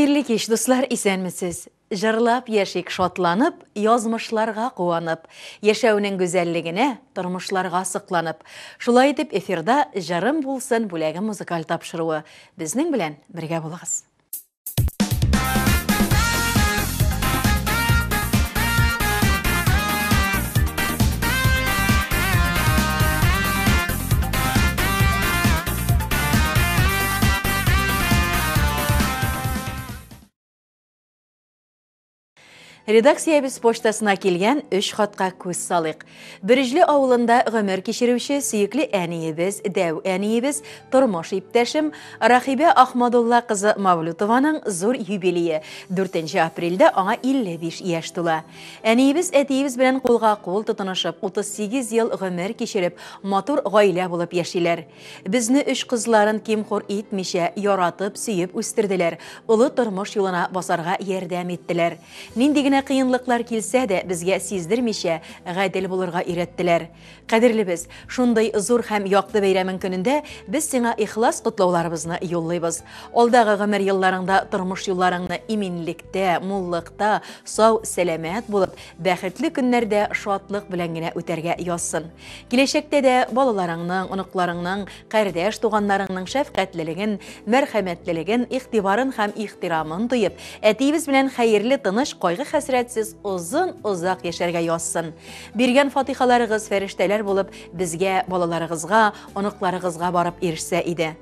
Hayırlı kеш, dostlar, исәнмесез? Жырлап яшик шатланып, язмышларга куанып, яшәүнең гүзәллегенә, тормышларга сыкланып. Шулай итеп, эфирда жарым булсын бүләге музыкаль тапшыруы. Безнең белән бергә булыгыз. Редакциябез почтасына килгән 3 хатка күз салыйк. Бирҗле авылында гомер кичерүче сөекле әниебез, дәү әниебез, тормыш иптәшем Рахибә Ахмадулла кызы Мавлютованың зур юбилее 4 апрельдә аңа 55 яшь тула. Әниебез әтиебез белән кулга-кул тотынышып, 38 ел гомер кичереп, матур гаилә булып яшиләр. Безне 3 кызларын кимхур итмичә, яратып, сөеп үстерделәр. Улы тормыш юлына басарга ярдәм иттеләр. Нинди кыйынлыклар килсә дә, безгә сиздермичә, гадел булырга өйрәттеләр. Кадерлебез, шундай зур һәм яклы бәйрәмең көнендә без сиңа ихлас котлауларыбызны юллыйбыз. Алдагы гомер елларыңда тормыш юлларыңны иминлектә, муллыкта, сау, сәламәт булып, бәхетле көннәрдә шатлык белән генә үтәргә язсын. Киләчәктә дә балаларыңның, оныкларыңның, кардәш туганнарыңның шәфкатьлелеген, мәрхәмәтлелеген, игътибарын һәм ихтирамын тоеп, әтиебез белән хәерле, тыныч, кайгы хәсрәтсез озын-озак яшәргә язсын. Биргән фатихаларыгыз фәрештәләр булып, безгә, балаларыгызга, оныкларыгызга барып ирешсә иде.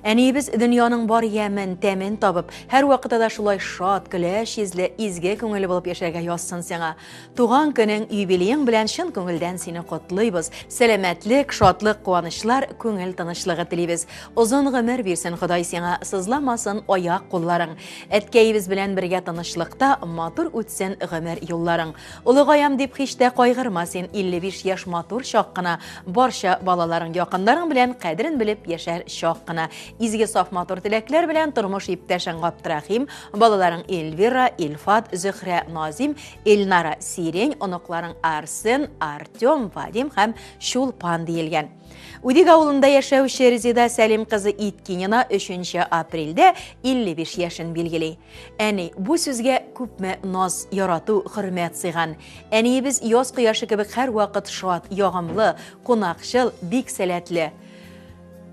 Әниебез дөньяның бар ямен, тәмен табып, һәр вакытта да шулай шат, көләч йөзле, изге күңелле булып яшәргә язсын сиңа. Туган көнең, юбилеең белән чын күңелдән сине котлыйбыз. Сәламәтлек, шатлык, куанычлар, күңел тынычлыгы телибез. Озын гомер бирсен Ходай сиңа, сызламасын аяк кулларың. Әткәйебез белән бергә тынычлыкта матур үтсен гомер юлларың. Улыгаям дип һич тә кайгырма син, 55 яшь матур чак кына, барча балаларың, якындарың белән кадерен белеп яшәр чак кына. Изге саф матур теләкләр белән тормыш иптәшең Габдрахим, балаларың Эльвира, Илфат, Зөхрә, Назим, Эльнара, Сирень, оныкларың Арсен, Артем, Вадим һәм Шулпан диелгән. Үдик авылында яшәүче Резида Сәлим кызы Иткинина 3 апрельдә 55 яшен билгели. Әни, бу сүзгә күпме наз, ярату, хөрмәт сыйган. Әниебез яз кояшы кебек һәр вакыт шат, ягымлы, кунакчыл, бик сәләтле.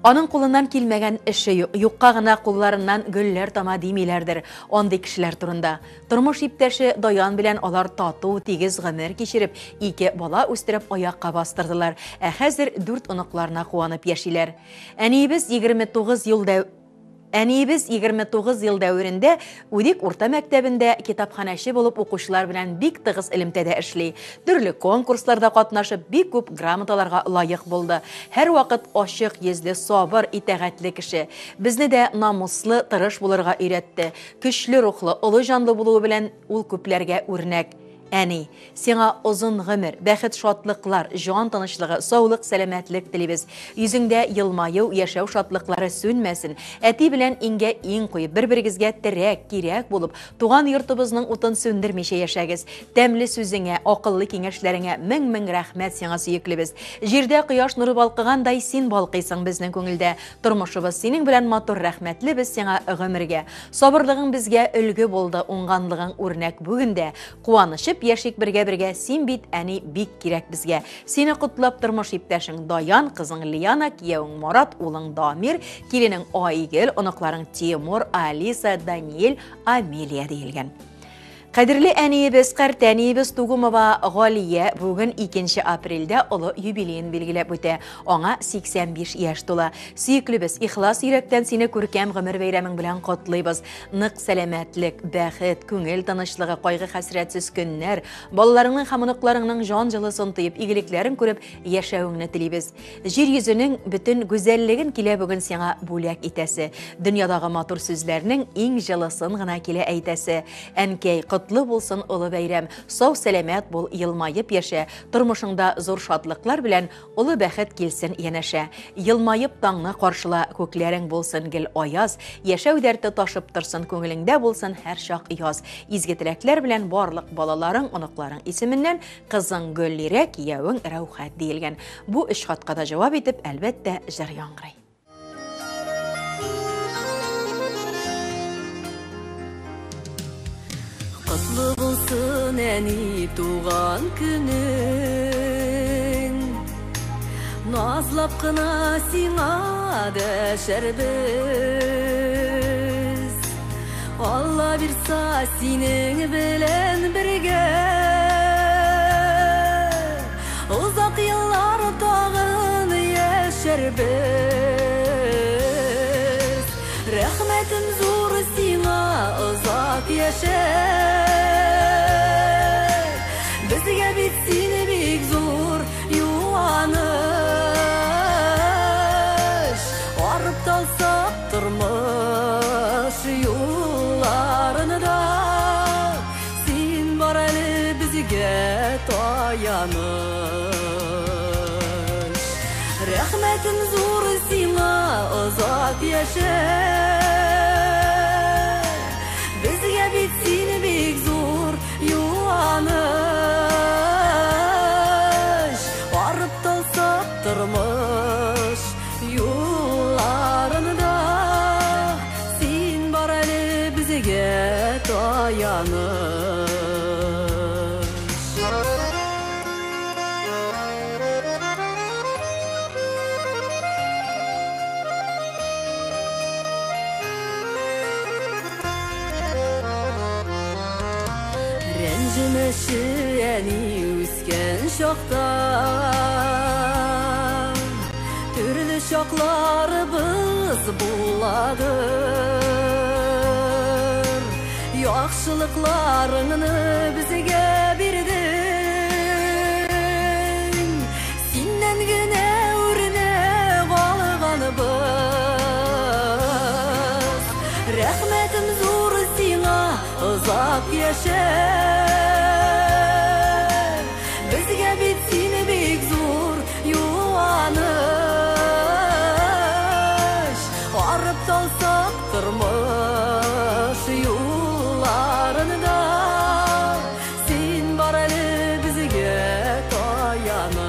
Аның кулыннан килмәгән эше юк, юкка гына кулларыннан гөлләр тама димиләрдер андый кешеләр турында. Тормыш иптәше Даян белән алар тату, тигез гомер кичереп, 2 бала үстереп аякка бастырдылар. Ә хәзер 4 оныкларына куанып яшиләр. Әниебез 29 ел дәверендә Үдик урта мәктәбендә китапханәче булып укучылар белән бик тыгыз элемтәдә эшли. Төрле конкурсларда катнашып, бик күп грамоталарга лаек булды. Һәр вакыт ачык йөзле, сабыр, итәгатьле кеше. Безне дә намуслы, тырыш булырга өйрәтте. Көчле рухлы, олы җанлы булуы белән ул күпләргә үрнәк. Әни, сиңа озын гомер, бәхет, шатлыклар, җан тынычлыгы, саулык, сәламәтлек телибез. Йөзеңдә елмаю, яшәү шатлыклары сүнмәсен. Әти белән иңгә иң куеп, бер-берегезгә терәк, кирәк булып, туган йортыбызның утын сүндермичә яшәгез. Тәмле сүзеңә, акыллы киңәшләреңә мең рәхмәт сиңа сөеклебез. Җирдә кояш нуры балкыгандай син балкыйсың безнең күңелдә. Тормышыбыз синең белән матур, рәхмәтле без сиңа гомергә. Сабырлыгың безгә өлге булды, уңганлыгың үрнәк бүгендә. Куанышып яшик бергә-бергә, син бит әни бик кирәк безгә. Сине котлап тормыш иптәшең Даян, кызың Лияна, киявең Марат, улың Дамир, киленең Айгөл, оныкларың Тимур, Алиса, Даниэль, Амелия диелгән. Кадерле әниебез, карт әниебез Тугумова Галия бүген 2 апрельдә олы юбилеен билгеләп үтә. Аңа 85 яшь тула. Сөеклебез, ихлас йөрәктән сине күркәм гомер бәйрәмең белән котлыйбыз. Нык сәламәтлек, бәхет, күңел тынычлыгы, кайгы хәсрәтсез көннәр, балаларыңның һәм оныкларыңның җан җылысын тоеп, игелекләрен күреп яшәвеңне телибез. Җир йөзенең бөтен гүзәллеген килә бүген сиңа бүләк итәсе. Дөньядагы матур сүзләрнең иң җылысын гына килә әйтәсе. Әнкәй, котлы булсын олы бәйрәм, сау сәламәт бул, елмайып яшә, тормышыңда зур шатлыклар белән олы бәхет килсен янәшә. Елмайып таңны каршыла, күкләрең булсын гел аяз, яшәү дәрте ташып торсын, күңелеңдә булсын һәр чак яз. Изге теләкләр белән барлык балаларың, оныкларың исеменнән кызың Гөллирә, киявең Рәүхәт диелгән. Бу 3 хатка да җавап итеп, әлбәттә, җыр яңгырый. Құтлы болсын әни туған күнің, назлап қына сиңа дәшәрбіз. Алла бирса синең белән бергә, ұзақ еллар тағын яшәрбіз. Рәхмәтім зур сиңа ұзақ яшә, бізге бит син бик зур юаныш. Арып талсақ тормыш юлларында, син бар әлі бізге таяныш. Рәхмәтім зур сиңа ұзақ яшә, бізге бит син бик зур юаныш. Арып талсақ тормыш юлларында, син бар әлі бізге таяныш. Рәнжімеші әни өскен шақта, түрлі шақларыбыз буладыр. Яқшылықларыңны бізге бердің, синнен генә үрнәк алғанбыз. Рәхмәтім зур сиңа ұзақ яшә, бізге бит син бик зур юаныш. Арып талсақ тормыш юлларында, син бар әлі бізге таяныш.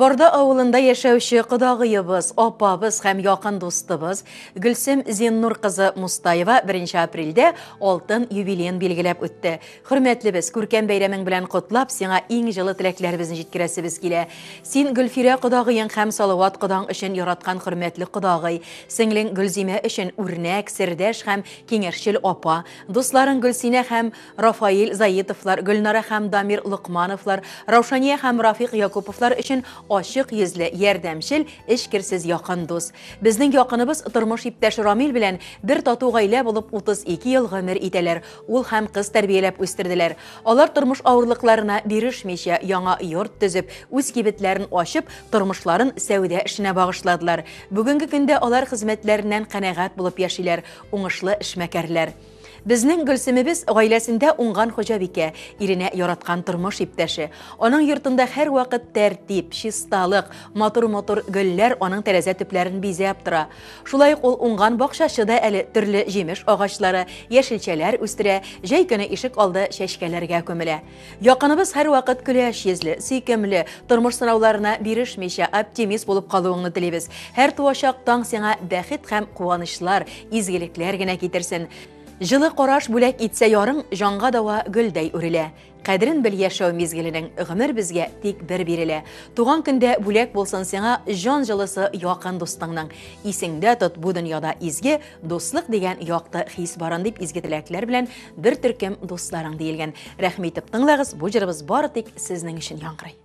Борда ауылында яшәүче кодагыебыз, апабыз һәм якын дустыбыз Гөлсем Зиннур кызы Мустаева 1 апрельдә алтын юбилейын билгеләп үтте. Хөрмәтлебез, күркәм бәйрәмең белән котлап, сиңа иң җылы теләкләребезне җиткерәсебез килә. Син Гөлфирә кодагыең һәм Салават кодаң өчен яраткан хөрмәтле кодагый, сеңлең Гөлзимә өчен үрнәк, сердәш һәм киңәшчел апа, дусларың Гөлсинә һәм Рафаил Заитовлар, Гөлнара һәм Дамир Лукмановлар, Раушания һәм Рафиq Якуповлар өчен ашык йөзле, ярдәмчел, эшкерсез якын дус. Безнең якыныбыз тормыш иптәш Рамил белән бер тату гаилә булып 32 ел гомер итәләр. Ул һәм кыз тәрбияләп үстерделәр. Алар тормыш авырлыкларына бирешмичә яңа йорт төзеп, үз кибетләрен ачып, тормышларын сәүдә эшенә багышладылар. Бүгенге көндә алар хезмәтләреннән канәгать булып яшиләр, уңышлы эшмәкәрләр. Безнең Гөлсемебез гаиләсендә уңган хуҗабикә, иренә яраткан тормыш иптәше. Аның йортында һәр вакыт тәртип, чисталык, матур-матур гөлләр аның тәрәзә төпләрен бизәп тора. Шулай ук ул уңган бакчачыда әле төрле җимеш агачлары, яшелчәләр үстерә, җәй көне ишек алды чәчкәләргә күмелә. Якыныбыз һәр вакыт көләч йөзле, сөйкемле, тормыш сынауларына бирешмичә оптимист булып калуыңны телибез. Һәр туачак таң сиңа бәхет һәм куанычлар, изгелекләр генә китерсен. Жылы караш бүләк итсә ярың, җанга дава гөлдәй үрелә. Кадерен бел яшәү мизгеленең, гомер безгә тик бер бирелә. Туган көндә бүләк булсын сиңа җан җылысы якын дустыңның. Исеңдә тот бу дөньяда изге, дуслык дигән якты хис баран дип изге теләкләр белән бер төркем дусларың диелгән. Рәхмәт итеп тыңлагыз, бу җырыбыз бары тик сезнең өчен яңгырый.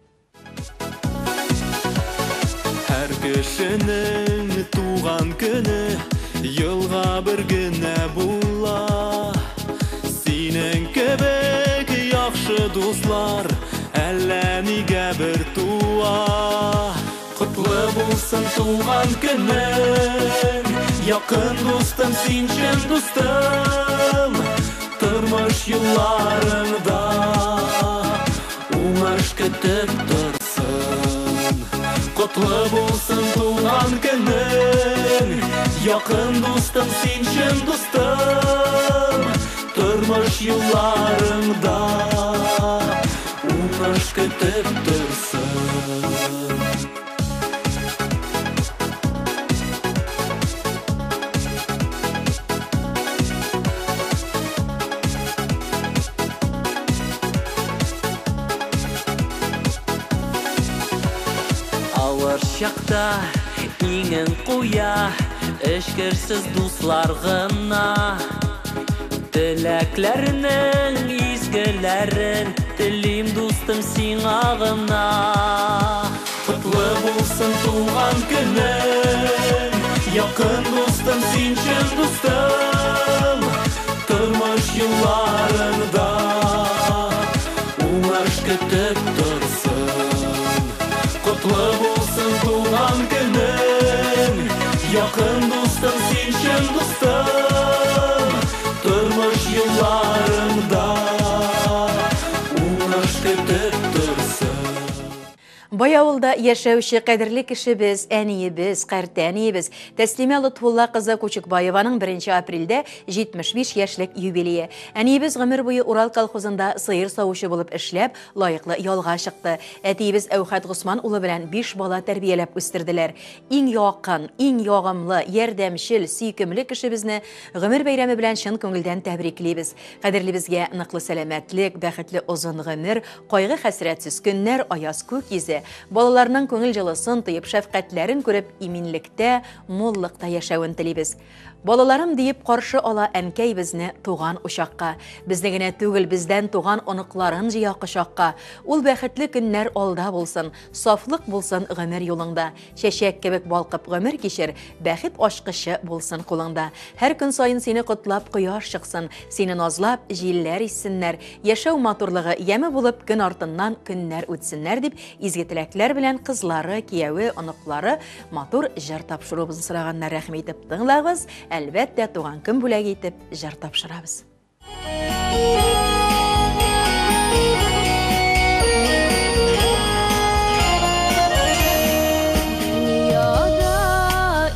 Һәр кешенең туган көне елга бер генә була. Синең кебек яхшы дуслар әллә нигә бер туа. Котлы булсын туган көнең, якын дустым, син чын дустым, тормыш юлларыңда. көтіп тұрсын. Құтлы болсын туған күнің, якын достым сен шын достым. Тұрмыш юлларыңда уңыш көтіп тұрсын. Ауыр шақта иңін қоя, ішкірсіз дуслар ғына. Тіләкләрінің изгілерін тілейм достым сен ағына. Құтлы болсын туған күнің, якын достым сен шын достым. Тұрмыш юлларыңда уңыш күтіп тұрсын. Құтлы болсын туған күнің, якын достым сен шын достым. Тұрмыш юлларыңда уңыш күтіп тұрсын. Бай ауылда яшәүче кадерле кешебез, әниебез, кәртә әниебез Тәслимә Лотфулла кызы Күчекбаеваның 1 апрельдә 75 яшьлек юбилее. Әниебез гомер буе Урал колхозында сыер савучы булып эшләп, лаеклы ялга чыкты. Әтиебез Әүхәт Госман улы белән 5 бала тәрбияләп үстерделәр. Иң якын, иң ягымлы, ярдәмчел, сөйкемле кешебезне гомер бәйрәме белән чын күңелдән тәбриклибез. Кадерлебезгә ныклы сәламәтлек, бәхетле озын гомер, кайгы хәсрәтсез көннәр, аяз күк йөзе, балаларның күңел җылысын тоеп, шәфкатьләрен күреп, иминлектә, муллыкта яшәвен телибез. Балаларым диеп каршы ала әнкәй безне туган учакка. Безне генә түгел, бездән туган оныкларын җыя кочакка. Ул бәхетле көннәр алда булсын, сафлык булсын гомер юлыңда. Чәчәк кебек балкып гомер кичер, бәхет ачкычы булсын кулыңда. Һәр көн сайын сине котлап кояш чыксын, сине назлап җилләр иссеннәр. Яшәү матурлыгы яме булып көн артыннан көннәр үтсеннәр дип изге теләкләр белән кызлары, кияве, оныклары матур җыр тапшыруыбызны сораганнар рәхмәт итеп тыңлагыз. Әлбәттә, туган көн бүләге итеп җыр тапшырабыз. Dünyada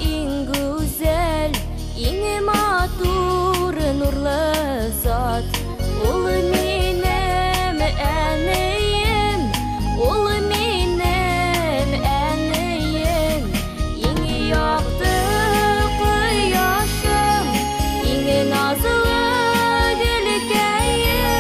иң güzel, иң матур, нурлы зат. Ул минем әнием, ул минем әнием. Иң якты назлы гөлкәем,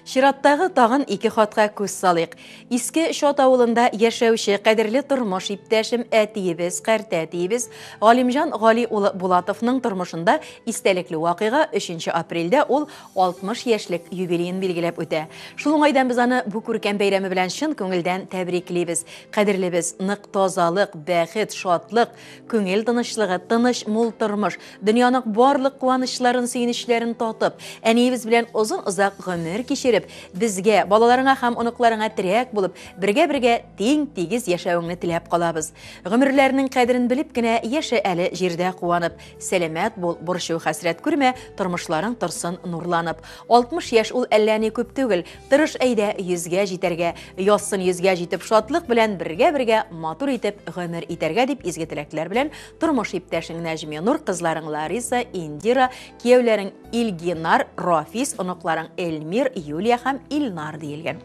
Шираттағы тағын 2 хатқа көз салыйк. Иске Шот авылында яшәүче кадерле тормыш иптәшем әтиебез, картәтиебез Галимҗан Гали улы Булатовның тормышында истәлекле вакыйга 3 апрельдә ул 60 яшьлек юбилеен билгеләп үтә. Шул уңайдан без аны бу күркәм бәйрәме белән чын күңелдән тәбриклибез. Кадерлебез, нык тазалык, бәхет, шатлык, күңел тынычлыгы, тыныч мул тормыш, дөньяның барлык куанычларын, сөенечләрен татып, әниебез белән озын-озак гомер кичереп, безгә, балаларыңа һәм оныкларыңа терәк булып, бергә-бергә тиң-тигез яшәвеңне теләп калабыз. Гомерләрнең кадерен белеп кенә яшә әле җирдә куанып, сәламәт бул, борчу хәсрәт күрмә, тормышларың торсын нурланып. 60 яшь ул әллә ни күп түгел, тырыш әйдә 100-гә җитәргә, яссын 100-гә җитеп шатлык белән бергә-бергә матур итеп гомер итәргә дип изге теләкләр белән тормыш иптәшең Нәҗмия Нур, кызларың Лариса, Индира, кияүләрең Илгинар, Рафис, оныкларың Эльмир, Юлия һәм Илнар диелгән.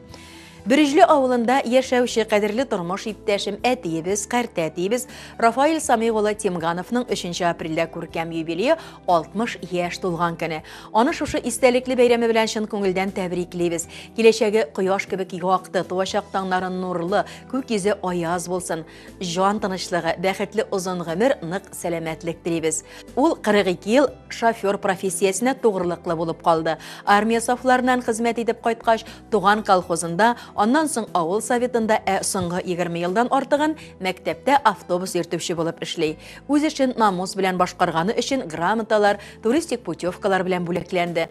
Бирҗле авылында яшәүче кадерле тормыш иптәшем әтиебез, картәтиебез Рафаил Самий улы Тимгановның 3 апрельдә күркәм юбилее 60 яшь тулган көне. Аны шушы истәлекле бәйрәме белән чын күңелдән тәбриклибез. Киләчәге кояш кебек якты, туачак таңнары нурлы, күк йөзе аяз булсын. Җан тынычлыгы, бәхетле озын гомер, нык сәламәтлек телибез. Ул 42 ел шофер профессиясенә тугрылыклы булып калды. Армия сафларыннан хезмәт итеп кайткач, туган колхозында, аннан соң авыл советында соңгы 20 елдан артыгын мәктәптә автобус йөртүче булып эшли. Үз эшен намус белән башкарганы өчен грамоталар, туристик путевкалар белән бүләкләнде.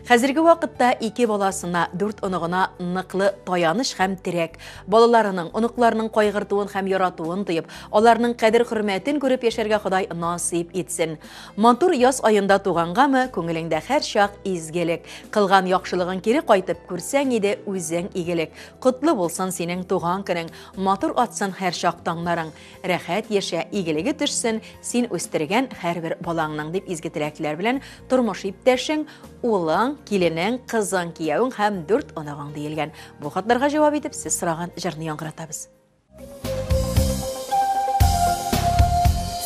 Хәзерге вакытта 2 баласына, 4 оныгына ныклы таяныш һәм терәк, балаларының, оныкларының кайгыртуын һәм яратуын тоеп, аларның кадер-хөрмәтен күреп яшәргә Ходай насыйп итсен. Матур яз аенда тугангамы, күңелеңдә һәр чак изгелек, кылган яхшылыгын кире кайтып күрсәң иде үзең игелек. Котлы булсын синең туган көнең, матур атсын һәр чак таңнарың, рәхәт яшә, игелеге төшсен син үстергән һәрбер балаңның дип изге теләкләр белән тормыш иптәшең, улың, киленең, кызың, кияүең һәм 4 оныгың диелгән. Бу хатларга җавап итеп сез сораган җырны яңгыратабыз.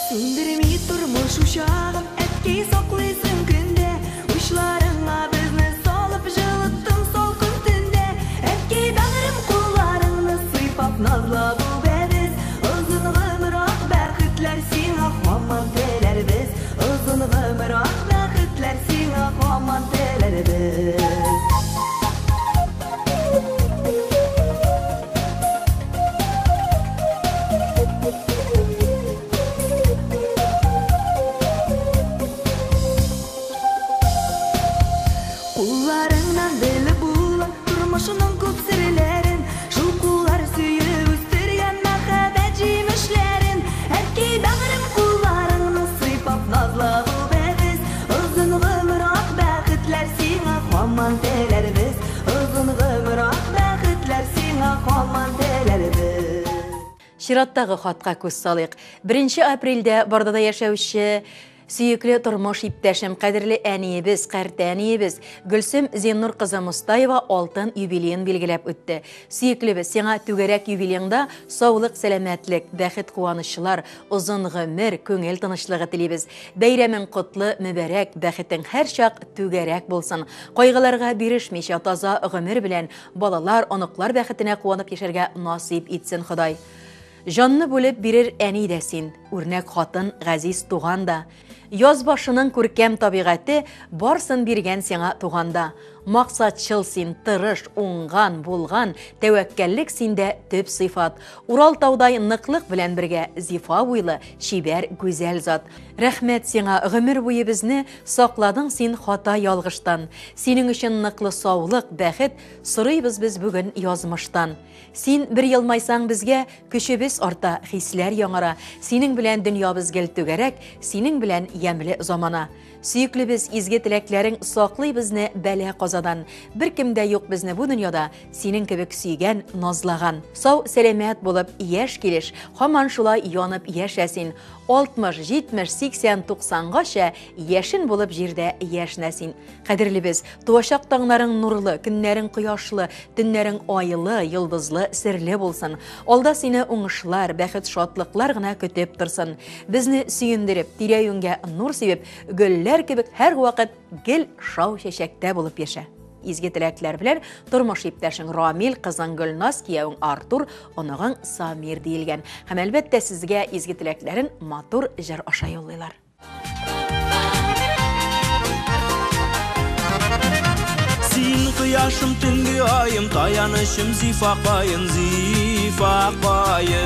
Сүндерми тормыш учагын, әткәй саклыйсың көндә, учларыңа безне салып җылыттың салкын төндә. Әткәй бәгърем кулларыңны сыйпап назлап үбәбез, озын гомер ак бәхетләр сиңа һаман теләрбез, озын гомер ак бәхетләр сиңа һаман теләрбез. Кулларыңнан белеп була тормышының күп серләрен, шул куллар сөйеп үстергән мәхәббәт җимешләрен. Әткәй бәгърем кулларыңны сыйпап назлап үбәбез, озын гомер ак бәхетләр сиңа һаман теләрбез, озын гомер ак бәхетләр сиңа һаман теләрбез. Чираттагы хатка күз салыйк. 1 апрельдә Бардада яшәүче сөйекле тормыш иптәшем, кадерле әниебез, картәниебез Гөлсем Зиннур кызы Мустаева алтын юбилеен билгеләп үтте. Сөйеклебез, сиңа түгәрәк юбилееңда саулык, сәламәтлек, бәхет, куанычлар, озын гомер, күңел тынычлыгы телибез. Бәйрәмең котлы, мөбарәк, бәхетең һәр чак түгәрәк булсын. Кайгыларга бирешмичә таза гомер белән балалар, оныклар бәхетенә куанып яшәргә насыйп итсен Ходай. Жанны бүлеп бирер әни дә син, үрнәк хатын, газиз туган да. Яз башының күркәм табигате барсын биргән сиңа туганда. Максатчыл син, тырыш, уңган, булган, тәвәккәллек синдә төп сыйфат. Урал таудай ныклык белән бергә, зифа буйлы, шибәр, гүзәл зат. Рәхмәт сиңа, гомер буе безне сакладың син хата ялгыштан. Синең өчен ныклы саулык, бәхет сорыйбыз без бүген язмыштан. Син бер елмайсаң безгә, көчебез арта, хисләр яңара. Синең белән дөньябыз гел түгәрәк, синең белән ямле замана. Сөйеклебез, изге теләкләрең саклый безне бәла казадан. Бер кемдә юк безне бу дөньяда, синең кебек сөйгән, назлаган. Сау, сәламәт булып яшь килеш, һаман шулай янып яшәсин. 60, 70, 80, 90-гача яшен булып җирдә яшнәсин. Кадерлебез, туачак таңнарың нурлы, көннәрең кояшлы, төннәрең айлы, йолдызлы, серле булсын. Алда сине уңышлар, бәхет, шатлыклар гына көтеп торсын. Безне сөендереп, тирә-юньгә нур сибеп, гөлләр кебек һәр вакыт гел шау чәчәктә булып яшә. изге теләкләр белән тормыш иптәшең Рамил, кызың Гөлназ, киявең Артур, оныгың Самир диелгән. Һәм әлбәттә сезгә изге теләкләрен матур җыр аша юллыйлар. Син кыяшым төнге айым, таянышым зифакайын, зифакайын.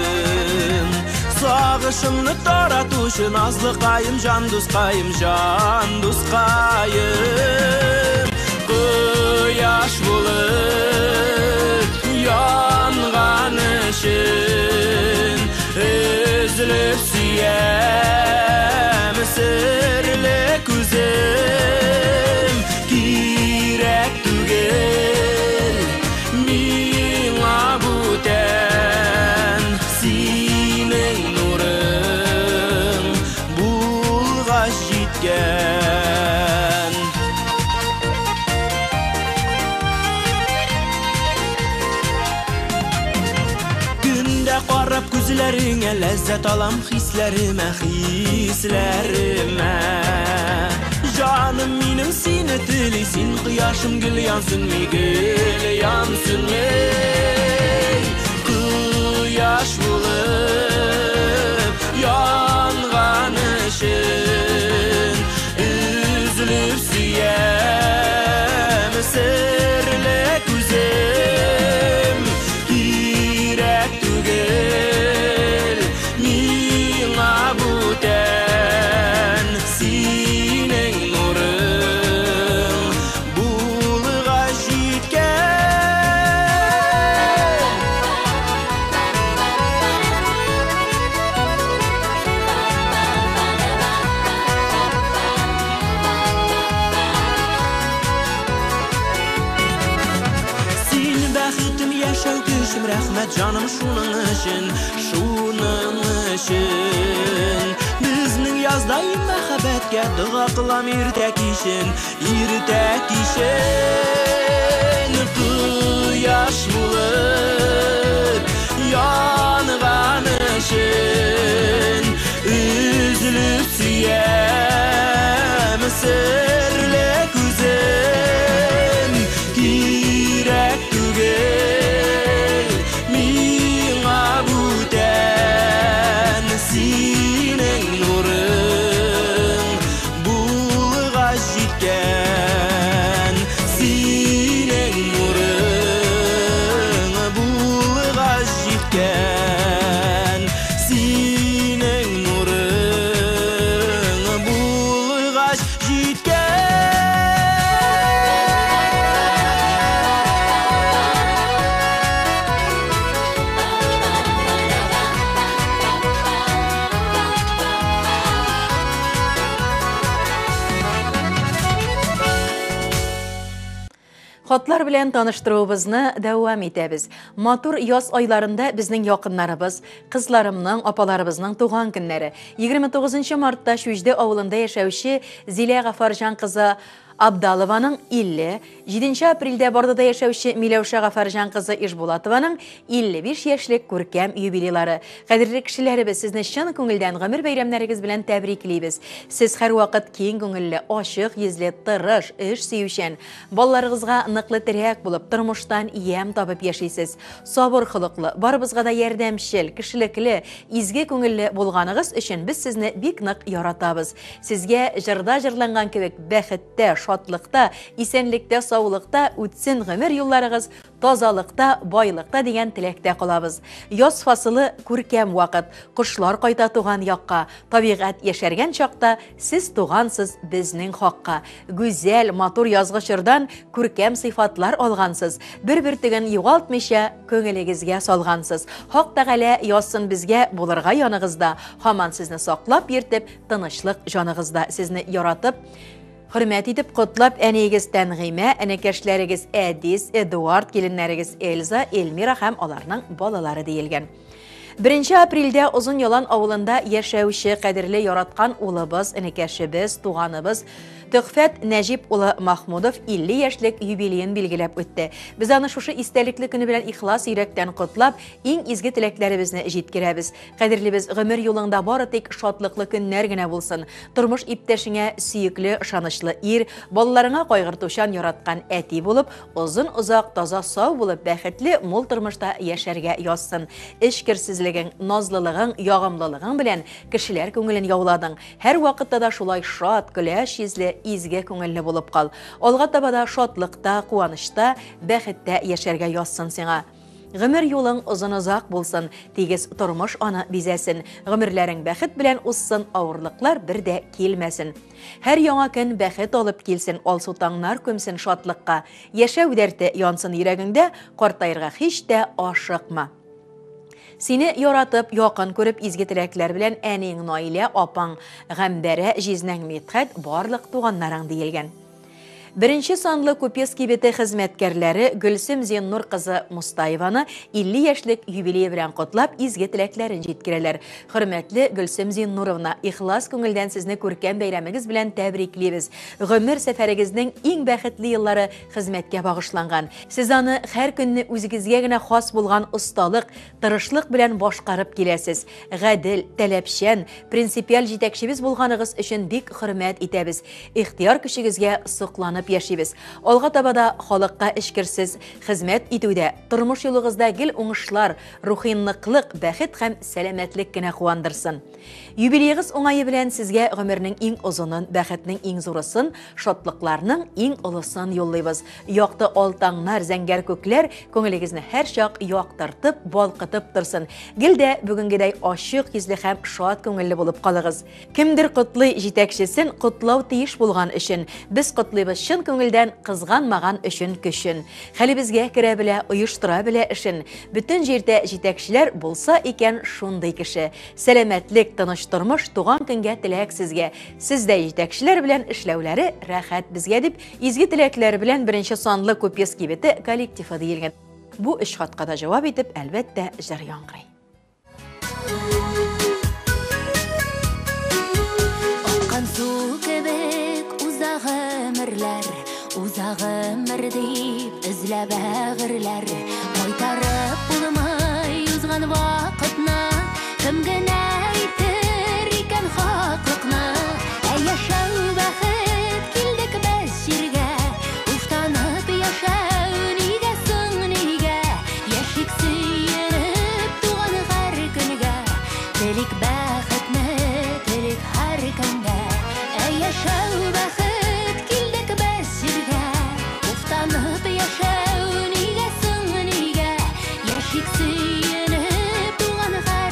Сагышымны таратушы назлыкайым, жан дускайым, жан дускайым. Кыяш булып янган өчен өзлеп сөям серле күзем. Кирәк түгел миңа бүтән синең нурың булгач җиткән. Көндә карап күзләреңә ләззәт алам хисләремә, хисләремә. Жаным минем сине тели, син кыяшым гөл янсын ми, гөл янсын ми. Кыяш булып янган өчен үзлеп сөям серле күзем. Кирәк түгел миңа бүтән синең нурың булгач җиткән. Син бәхетем, яшәү көчем, рәхмәт җаным шуның өчен, шуның өчен. Безнең яздаем мәхәббәткә дуга кылам иртә кичен, иртә кичен. Кыяш булып янган өчен үзлеп сөям серле күзем. Кирәк түгел миңа бүтән синең нурың булгач җиткән. Синең нурың булгач җиткән. Синең нурың булгач җиткән. Хатлар белән таныштыруыбызны дәвам итәбез. Матур яз айларында безнең якыннарыбыз, кызларымның, апаларыбызның туган көннәре. 29 мартта Шүҗдә авылында яшәүче Зилә Гафарҗан кызы Абдалованың 50, 7 апрельдә Бардада яшәүче Миләүшә Гафарҗан кызы Ишбулатованың 55 яшьлек күркәм юбилейлары. Кадерле кешеләребез, сезне чын күңелдән гомер бәйрәмнәрегез белән тәбриклибез. Сез һәрвакыт киң күңелле, ачык йөзле, тырыш, эш сөючән, балаларыгызга ныклы терәк булып, тормыштан ям табып яшисез. Сабыр хылыклы, барыбызга да ярдәмчел, кешелекле, изге күңелле булганыгыз өчен без сезне бик нык яратабыз. Сезгә җырда җырланган кебек бәхеттә, шатлыкта, исәнлектә, саулыкта үтсен гомер юлларыгыз, тазалыкта, байлыкта дигән теләктә калабыз. Яз фасылы күркәм вакыт, кошлар кайта туган якка, табигать яшәргән чакта сез тугансыз безнең хакка. Гүзәл, матур язгы чордан күркәм сыйфатлар алгансыз, бер-бер теген югалтмыйча күңелегезгә салгансыз. Хак Тәгалә язсын безгә булырга яныгызда, һаман сезне саклап йөртеп, тынычлык җаныгызда, сезне яратып, хөрмәт итеп котлап әниегез Тәнгыймә, әнекәшләрегез Әдис, Эдуард, киленнәрегез Эльза, Эльмира һәм аларның балалары диелгән. 1 aprelda Uzun Yolan avulunda yaşayışı qadirli yaratqan ulыбыз, inekəşimiz, tuğanımız Töhfət Nəcib ulu Mahmudov 50 yaşlık юбилейін belgilab ötdi. Biz ana şuşu istelikli günü bilen ixlas yürekten kutlab, eng izgi tileklerimizni jetkirəbiz. Qadirlimiz ömür yolunda bari tek şatlıklı günler gine bulsun. Turmuş ipteşine süyüklü, şanışlı ir, bolalarına qaygırtuşan yaratqan əti bulup, uzun uzaq, taza sağ bulup, bəxtli, mol turmuşda yaşarga yazsın. İşkirsizligin, nazlılığın, yağımlılığın bilen kişiler köngülün yavladın. Her vakitte da şulay şat, güləş yüzlü, izge көңілі болып қал. Olğa tabada şatlықta, қуанышта, бәхетте yaşarga yazsın сеңа. Гомер yolun uzun uzaq bulsun, tegiz turmuş ana bizəsin. Гомерләрең бәхет белән ussun, авырлыклар bir də kelməsin. Her яңа көн бәхет алып келсін, алсутаңнар көмсін шатлыққа. Яшәү дәрте янсын йөрәгеңдә, картайырга һич тә ашыкма. Seni yaratıp, yakın görüp, izgi tilekler bilen әнең Nailә, apang, Гамбәрә, Жизнәң Медхәт, барлык туганнарың deyilgen. 1 sanlı Kupeski beti hizmetkerleri Gülsüm Zennur kızı Mustayevani 50 yaşlık юбилей bilen kutlap izgi tileklerin jetkireler. Hürmetli Gülsüm Zennurovna, ihlas köngülden sizni көркем beyramınız bilen təbrikliybiz. Ömür seferigizning eng bәхетле yılları hizmetke bağışlangan. Siz anı her günni özigizge gine xas bulgan ustalık, tırışlık bilen boşqarıp kelesiz. Gadil, talapşan, prinsipial jetekşibiz bulganıgız üçün bik hürmet etəbiz. İhtiyar kişigizge sıqlanıp yaşaybiz. Olğa tabada халыкка işkirsiz hizmet etüde, turmuş yoluguzda gil oңышlar, ruhinliqlik, бәхет һәм сәламәтлек кенә куандырсын. Юбилейгыз оңайы белән сезгә гомернең иң узынын, бәхетнең иң зурысын, шатлыкларның иң улысын юллыйбыз. Якты алтаңнар, зәңгәр күкләр күңелегезне һәр чак яктыртып, балкытып торсын. Гелдә бүгенгедәй ачык йөзле һәм шат күңелле булып калыгыз. Кемдер котлый җитәкчесен котлау тиеш булган өчен, без котлыйбыз шын күңелдән кызганмаган өчен көчен. Хәлебезгә керә белә, оештыра белә эшен. Бүтән җирдә җитәкчеләр булса икән шундый кеше. Сәламәтлек, тыныч тормыш, туган көнгә теләк сезгә. Сездә җитәкчеләр белән эшләүләре рәхәт безгә дип, изге теләкләр белән 1 санлы Kupeski бете коллективы диелгән. Бу эш хатка да җавап итеп, әлбәттә, җыр яңгырый. Аккан су кебек узак гомерләр, узак гомер дип эзләп бәгырьләр, кайтарып булмый узган вакытны, кем генә әйтер икән хаклыкны? Яшәү бәхет килдек без җиргә, уфтанып яшәү нигә соң нигә? Яшик сөенеп туган һәр көнгә, телик бәхетне, телик һәр көнгә. Яшәү бәхет килдек без җиргә, уфтанып яшәү нигә соң нигә? Яшик сөенеп туган һәр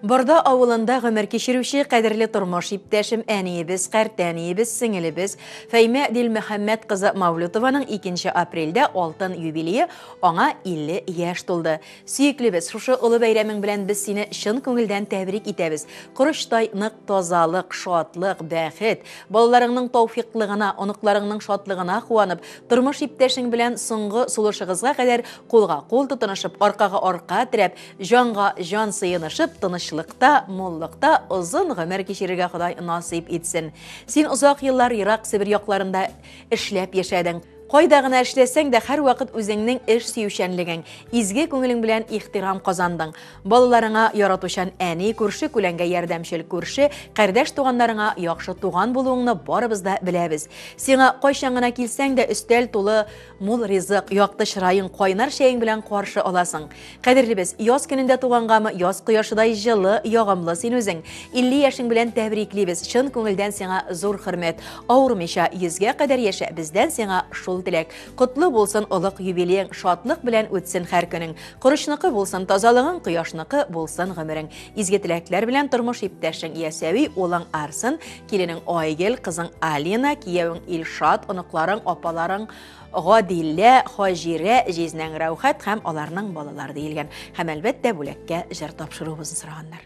Борда авылында гомер кичерүче кадерле тормыш иптәшем әниебез, картәниебез, сеңелебез Фәймә Дилмөхәммәд кызы Мавлютованың 2 апрельдә алтын юбилее аңа 50 яшь тулды. Сөеклебез, шушы улы бәйрәмең белән без сине чын күңелдән тәбрик итәбез. Корыштай нык тазалык, шатлык, бәхет, балаларыңның тауфиклыгына, оныкларыңның шатлыгына куанып, тормыш иптәшең белән соңгы сулышыгызга кадәр кулга кул тотынышып, аркага арка терәп, җанга җан сыенышып, тынычлыкта, моллыкта озын гомер кичерергә Ходай насыйп итсен. Син узак еллар Ирак, Сибир якларында эшләп яшәдең. Кайда гына эшләсәң дә һәр вакыт үзеңнең эш сөючәнлегең, изге күңелең белән ихтирам казандың. Балаларыңа яратучан әни, күрше күләнгә ярдәмчел күрше, кардәш туганнарыңа яхшы туган булуыңны барыбыз да беләбез. Сиңа кайчан гына килсәң дә өстәл тулы мул ризык, якты чырайың, кайнар шәең белән каршы аласың. Кадерлебез, яз көнендә тугангамы, яз кояшыдай җылы, ягымлы син үзең. 50 яшең белән тәбриклибез. Чын күңелдән сиңа зур хөрмәт. Авырмыйча 100гә кадәр яшә. Бездән сиңа шул теләк. Котлы булсын олык юбилең, шатлык белән үтсен һәр көнең. Корышныкы булсын тазалыгың, кояшныкы булсын гомерең. Изге теләкләр белән тормыш иптәшең Ясәви, улың Арсын, киленең Айгел, кызың Алина, киявең Илшат, оныкларың, апаларың Гадилә, Хаҗирә, Җизнәң Рәүхәт һәм аларның балалары диелгән. Һәм әлбәттә бүләккә җыр тапшыруыбызны сораганнар.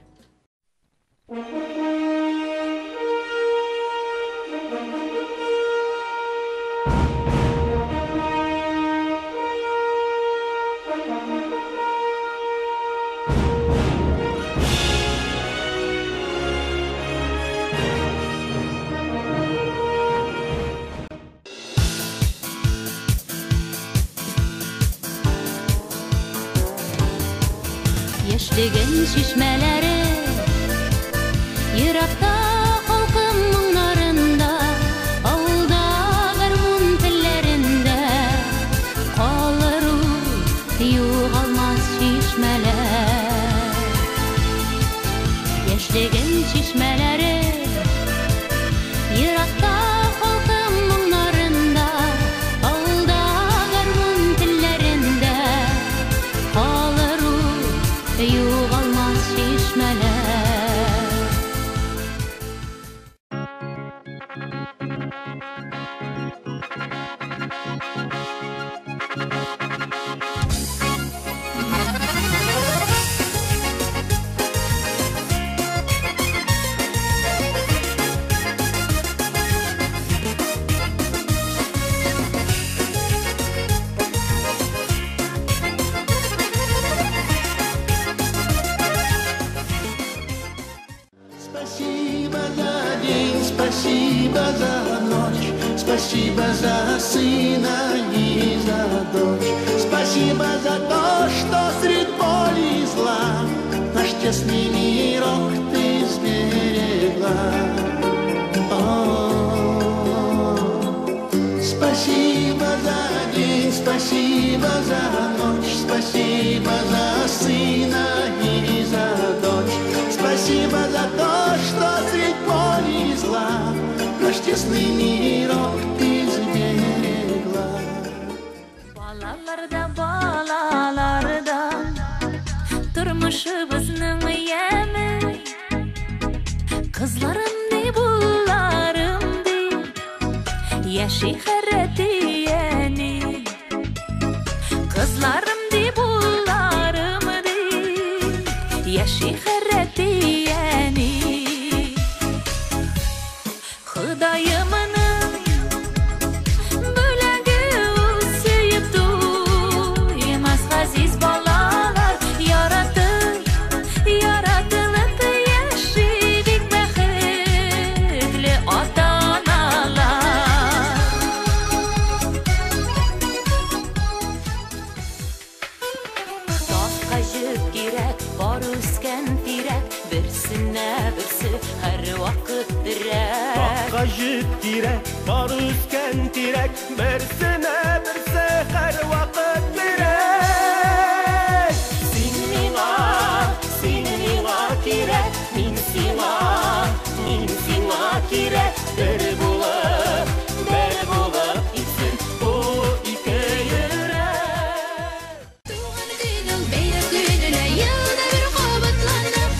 Яшьлеген шишмәләре еракта халкым моңнарында, авылда гармун телләрендә калыр югалмас шишмәләр. Яшьлеген шишмәләре еракта халкым моңнарында, авылда гармун телләрендә калыр югалмас шишмәләр. Спасибо за ночь, спасибо за сына и за дочь. Спасибо за то, что средь боли и зла наш тесный мирок ты сберегла. Спасибо за день, спасибо за ночь, спасибо за сына и за дочь. Спасибо за то, что средь боли и зла наш тесный мирок ты сберегла. Балаларда тормышыбызның яме, кызларым ди, булларым ди, яши хәрәти яни. Кызларым ди, булларым ди, яши хәрәти яни. Худайымның бүләге сөйіп туймас ғазиз балалар, яратылып яши бик бәхетле ата-аналар. Ташка җеп кирәк, бар үскән тирәк, берсенә берсе һәр вакыт терәк. Ташка җеп кирәк, бар үскән тирәк, берсенә берсе һәр вакыт кирәк. Син миңа кирәк, мин сиңа кирәк. Бер булып итсен бу ике йөрәк. Туган көнең бәйрәм көненә елда бер кабатланып,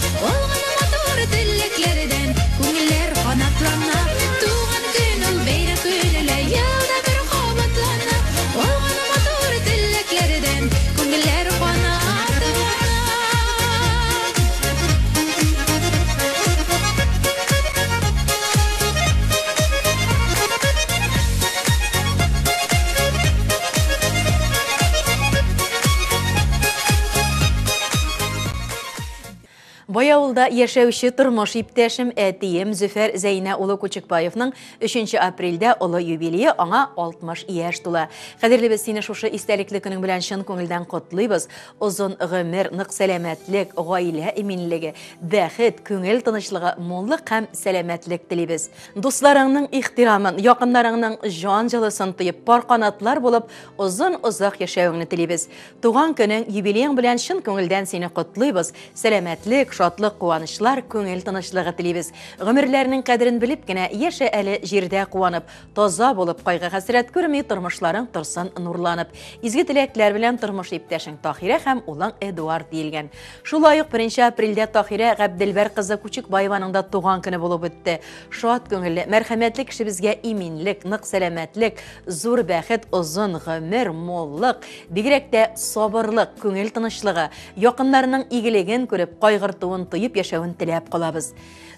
Баяулда яшәүче тормыш иптәшем әтием Зөфәр Зәйнә улы Күчекбаевның 3 апрельдә олы юбилее аңа 60 яшь тула. Кадерле сине шушы истәлекле көнең белән чын күңелдән котлыйбыз. Озын гомер, нык сәламәтлек, гаилә иминлеге, бәхет, күңел тынычлыгы, муллык һәм сәламәтлек телибез. Дусларыңның ихтирамын, якыннарыңның җан җылысын тоеп, пар канатлар булып, озын-озак яшәвеңне телибез. Туган көнең, юбилең белән чын күңелдән сине котлыйбыз. Сәламәтлек, шатлык, куанычлар, күңел тынычлыгы телибез. Гомерләрнең кадерен белеп кенә яшә әле җирдә куанып, таза булып, кайгы хәсрәт күрми, тормышларың торсын нурланып. Изге теләкләр белән тормыш иптәшең Тахирә һәм улың Эдуард диелгән. Шулай ук 1 апрельдә Тахирә Габделбәр кызы Күчекбаеваның да туган көне булып үтте. Шат күңелле, мәрхәмәтле кешебезгә иминлек, нык сәламәтлек, зур бәхет, озын гомер, моллык, бигрәк тә сабырлык, күңел тынычлыгы, якыннарның игелеген күреп, кайгыртуын тоеп яшәвен теләп калабыз.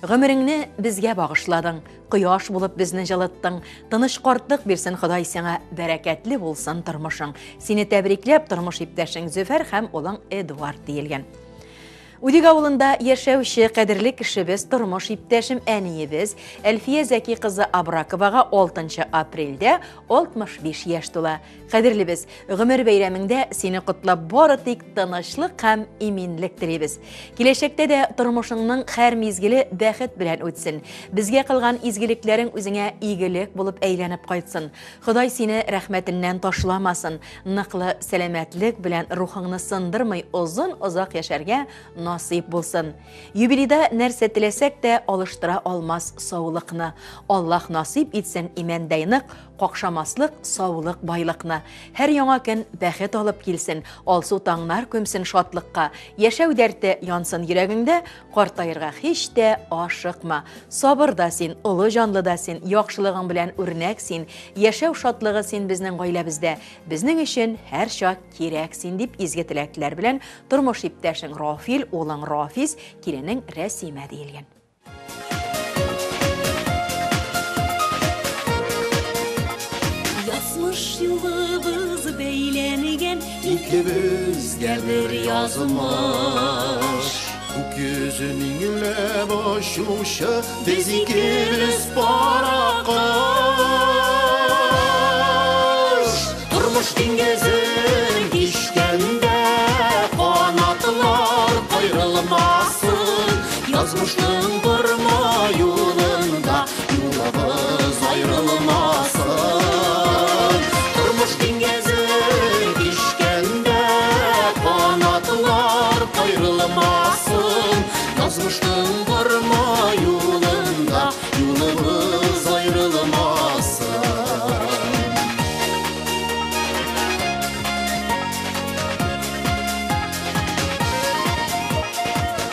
Гомереңне безгә багышладың, кояш булып безне җылыттың, тыныч картлык бирсен Ходай сиңа, бәрәкәтле булсын тормышың. Сине тәбрикләп тормыш иптәшең Зөфәр һәм улың Эдуард диелгән. Удик авылында яшәүче кадерле кешебез, тормыш иптәшем әниебез Әлфия Зәки кызы Абраковага 6 апрельдә 65 яшь тула. Кадерлебез, гомер бәйрәмеңдә сине котлап бары тик тынычлык һәм иминлек телибез. Киләчәктә дә тормышыңның һәр мизгеле бәхет белән үтсен. Безгә кылган изгелекләрең үзеңә игелек булып әйләнеп кайтсын. Ходай сине рәхмәтеннән ташламасын. Ныклы сәламәтлек белән рухыңны сындырмый озын-озак яшәргә насип булсын. Юбилейда нәрсә теләсәк тә алыштыра алмас саулыкны. Аллаһ насип итсен имәндәйнык, какшамаслык, саулык, байлыкны. Һәр яңа көн бәхет алып килсен, алсу таңнар күмсен шатлыкка. Яшәү дәрте янсын йөрәгеңдә, картаерга һич тә ашыкма. Сабырда син, улы җанлы да син, яхшылыгың белән үрнәк син, яшәү шатлыгы син безнең гаиләбездә. Безнең өчен һәр чак кирәк син дип изге теләкләр белән тормыш иптәшең Рафил, улың Рафис, киленең Рәсимә диелгән. Yazmış yılımız beylengen, İkimizge bir yazılmış. Gökyüzünün ile boşuşa biz ikimiz parakış. Durmuş dingezin işkende kanatlar ayrılmasın. Yazmışlığın durma yolunda yolumuz ayrılmasın. Durmuş dingezin işkende kanatlar ayrılmasın. Yazmışlığın durma yolunda yolumuz ayrılmasın.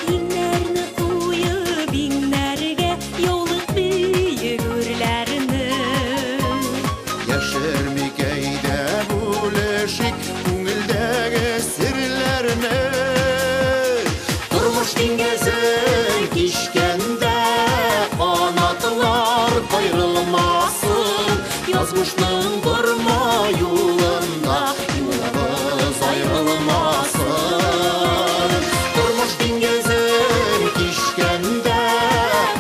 inlerini koyup inlerge yoluk büyük gürlerini. Yaşarmikeyde bulaşık Kungildeki sirlerine Durmuş dingezin kişkende Kanatlar ayrılmasın Yazmışlığın durma yolunda Yolumuz ayrılmasın. Durmuş dingezin kişkende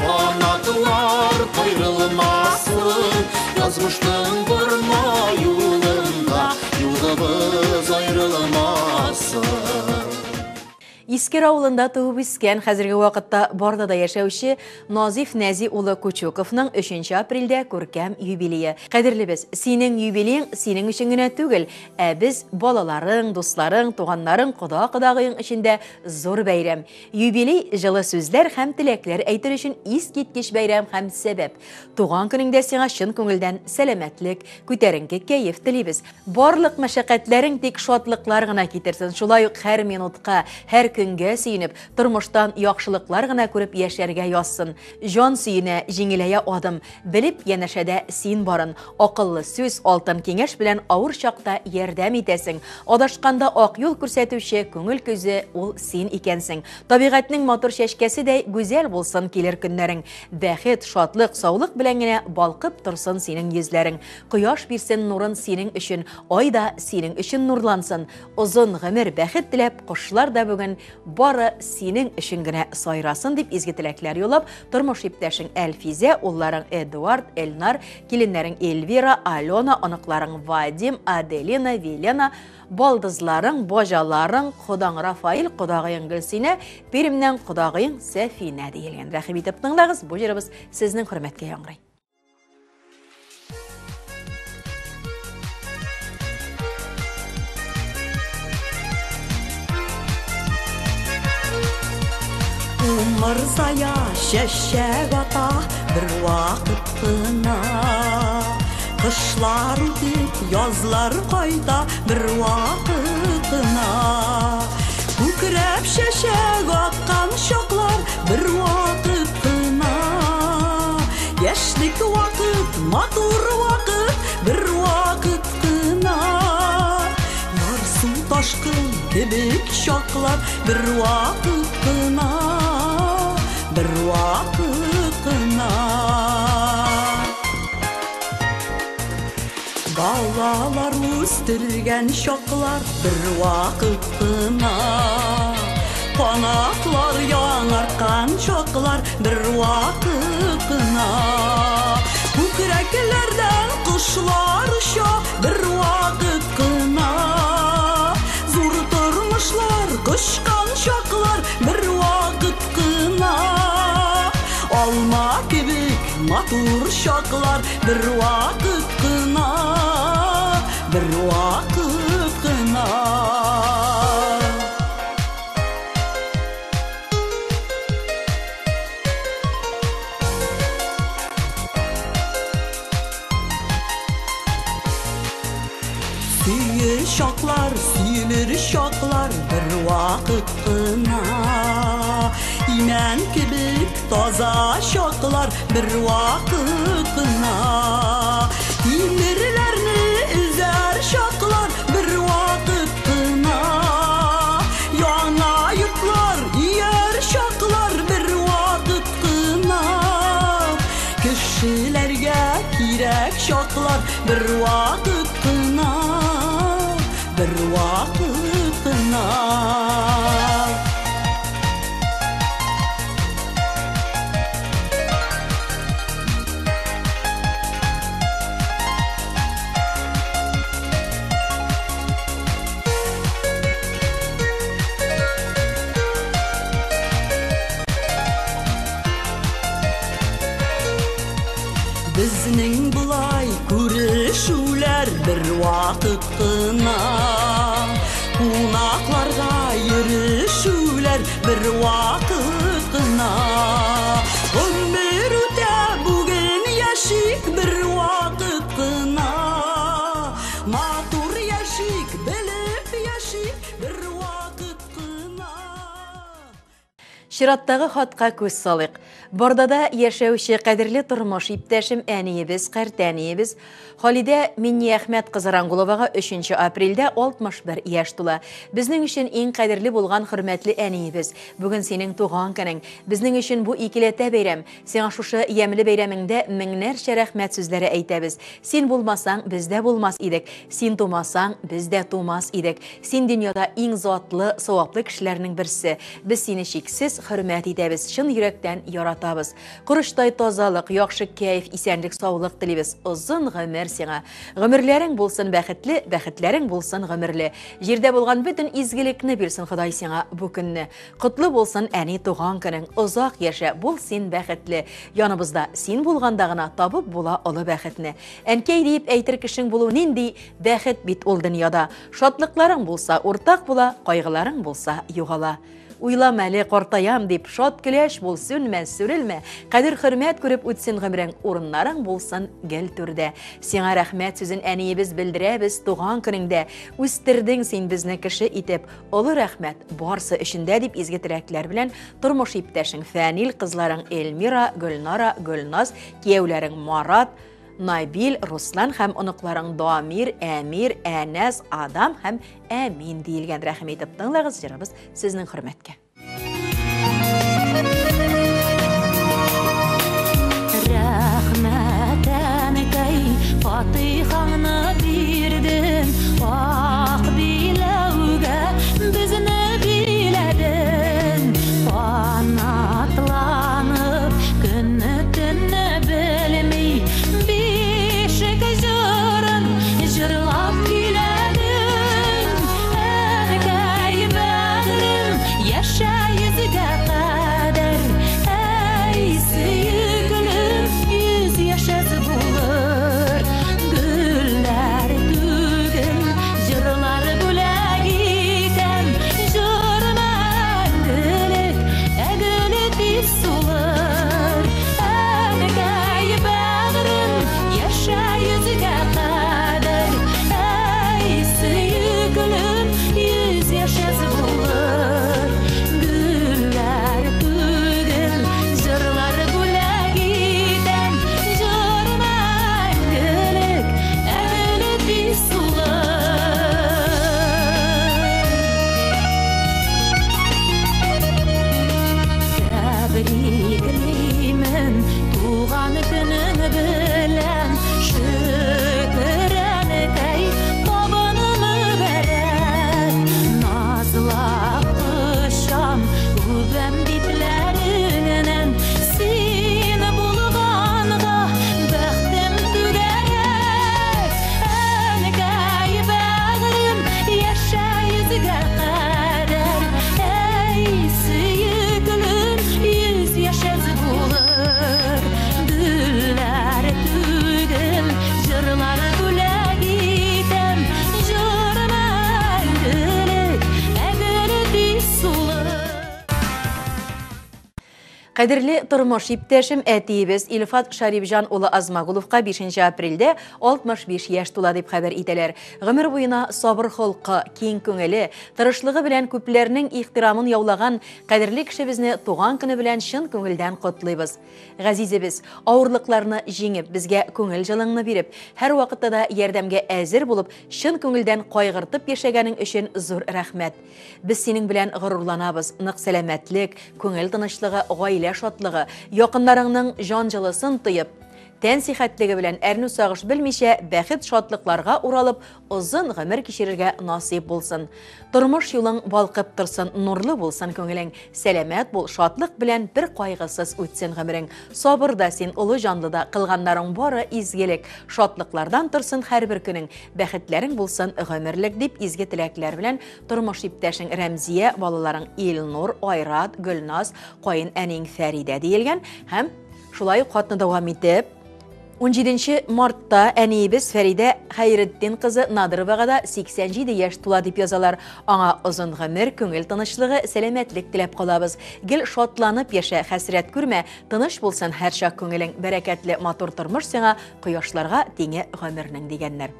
Kanatlar ayrılmasın Yazmışlığın durma yolunda Yolumuz ayrılmasın. Искер авылында туып үскән, хәзерге вакытта Бардада яшәүче Назиф Нәзи улы Күчуковның 3 апрельдә күркәм юбилее. Кадерлебез, синең юбилең синең өчен генә түгел, ә без балаларың, дусларың, туганнарың, кода-кодагыең өчендә зур бәйрәм. Юбилей җылы сүзләр һәм теләкләр әйтер өчен искиткеч бәйрәм һәм сәбәп. Туган көнеңдә сиңа чын күңелдән сәламәтлек, күтәренке кәеф телибез. Барлык мәшәкатьләрең тик шатлыклар гына китерсен. Шулай ук һәр минутка, һәр көнгә сөенеп, тормыштан яхшылыклар гына күреп яшәргә язсын. Җан сөенә, җиңеләя адым, белеп янәшәдә син барын. Акыллы сүз, алтын киңәш белән авыр чакта ярдәм итәсең. Адашканда ак юл күрсәтүче күңел күзе ул син икәнсең. Табигатьнең матур чәчкәседәй гүзәл булсын килер көннәрең. Бәхет, шатлык, саулык белән генә балкып торсын синең йөзләрең. Кояш бирсен нурын синең өчен, ай да синең өчен нурлансын. Озын гомер бәхет теләп, кошлар да бүген бары синең өчен генә сайрасын дип изге теләкләр юллап, тормыш иптәшең Әлфизә, улларың Эдуард, Эльнар, киленнәрең Эльвира, Алена, аныкларың Вадим, Аделина, Велена, балдызларың, божаларың, кудаң Рафаил, кудагыең Гөлсинә, Перемнән кудагыең Сәфинә диелгән. Рәхим итеп тыңлагыз, бу җырыбыз сезнең хөрмәткә яңгырый. Умыр сая шәшәк ата bir вакыт кына, кышлар үтеп язлар кайта bir вакыт кына, күкрәп шәшәк аткан чаклар bir вакыт кына, яшьлек вакыт, матур вакыт bir вакыт кына, ярсу ташкын кебек чаклар bir вакыт кына, bir вакыт кына. Балалар үстергән чаклар bir вакыт кына, канатлар яңарткан чаклар bir вакыт кына, күкрәкләрдән кошлар оча bir вакыт кына, зур тормышлар кышкан чаклар bir вакыт кына, алма кебек матур чаклар bir вакыт кына, bir вакыт кына. Süyür şaklar, süyülür şaklar bir vaqt qına, iman kibik toza şaklar bir vaqt qına, imirlarni üzer şaklar bir vaqt qına, yana yurtlar yer şaklar bir vaqt qına, kishilarga kerak şaklar bir vaqt qına, bir vaqt qına. Bizning bulay күрешүләр bir vaqt qına, qunaqlarga yürüşүlәr bir vaqt qına, ömür үтә бүген яшик bir vaqt qına, матур яшик белеп яшик bir vaqt qına. Шираттагы хатка күз салык. Бардада яшәүче кадерле тормыш иптәшем әниебез, картәниебез Халидә Минниәхмәт кызы Рангуловага 3 апрельдә 61 яшь тула. Безнең өчен иң кадерле булган хөрмәтле әниебез, бүген синең туган көнең. Безнең өчен бу икеләтә бәйрәм. Сиңа шушы ямьле бәйрәмеңдә меңнәрчә рәхмәт сүзләре әйтәбез. Син булмасаң, бездә булмас идек. Син тумасаң, бездә тумас идек. Син дөньяда иң затлы, саваплы кешеләрнең берсе. Без сине шиксез хөрмәт итәбез. Чын йөрәктән яратабыз. Курыштай тазалык, яхшы кәйф, исәнлек, саулык телибез. Озын гомер сиңа. Гомерләрең булсын бәхетле, бәхетләрең булсын гомерле. Җирдә булган бөтен изгелекне бирсен Ходай сиңа бу көнне. Котлы булсын әни туган көнең. Озак яшә, бул син бәхетле. Яныбызда син булганда гына табып була олы бәхетне. Әнкәй дип әйтер кешең булу нинди бәхет бит ул дөньяда. Шатлыкларың булса уртак була, кайгыларың булса югала. Уйлама әле картаям дип, шат көләш булсын, сүрелмә. Кадер хөрмәт күреп үтсен гомрең, урыннарың булсын гел түрдә. Сиңа рәхмәт сүзен әниебез белдерәбез туган көнеңдә. Үстердең син безне кеше итеп. Олы рәхмәт барсы өчендә дип изге теләкләр белән тормыш иптәшең Фәнил, кызларың Эльмира, Гөлнара, Гөлназ, кияүләрең Марат, Найбил, Руслан һәм оныкларың Дамир, Әмир, Әнәс, Адам һәм Әмин диелгән. Рәхим итеп тыңлагыз, җырыбыз сезнең хөрмәткә. Рәхмәт әнкәй, фатихаңны бирдең, ак биләүгә безне биләдең. Тәбриклеймен туган көнең белән шөкерәнекәй табыным бәрәк назлап кышам үбәм битләреннән син булганга бәхтем түгәрәк әнкәй бәгърем яшәйзгә кадәр әй сөеклем йөз яшәз булыр гөлләр түгел җырлар бүләк итәм җырма элек әгәр дисулы. Кадерле тормыш иптәшем, әтиебез Илфат Шарипҗан улы Азмагуловка 5 апрельдә 65 яшь тула дип хәбәр итәләр. Гомер буена сабыр холкы, киң күңеле, тырышлыгы белән күпләрнең ихтирамын яулаган кадерле кешебезне туган көне белән чын күңелдән котлыйбыз. Газизебез, авырлыкларны җиңеп, безгә күңел җылыңны биреп, һәр вакытта да ярдәмгә әзер булып, чын күңелдән кайгыртып яшәгәнең өчен зур рәхмәт. Без синең белән горурланабыз. Нык сәламәтлек, күңел тынычлыгы, гаилә шатлыгы, якыннарыңның җан җылысын тоеп, тән сихәтлеге белән әрнү сагыш белмичә бәхет шатлыкларга уралып, озын гомер кичерергә насыйп булсын. Тормыш юлың балкып торсын, нурлы булсын күңелең, сәламәт бул, шатлык белән бер кайгысыз үтсен гомерең. Сабырда син улы җанлыда кылганнарың бары изгелек, шатлыклардан торсын һәрбер көнең, бәхетләрең булсын гомерлек дип изге теләкләр белән тормыш иптәшең Рәмзия, балаларың Илнур, Айрат, Гөлназ, кайын әниң Фәридә диелгән һәм шулай хатны дәвам итеп 17 мартта әниебез Фәридә Хәйретдин кызы Надыровага да 87 яшь тула дип язалар. Аңа озын гомер, күңел тынычлыгы, сәламәтлек теләп калабыз. Гел шатланып яшә, хәсрәт күрмә, тыныч булсын һәр чак күңелең, бәрәкәтле матур тормыш сиңа, кояшларга тиңе гомернең дигәннәр.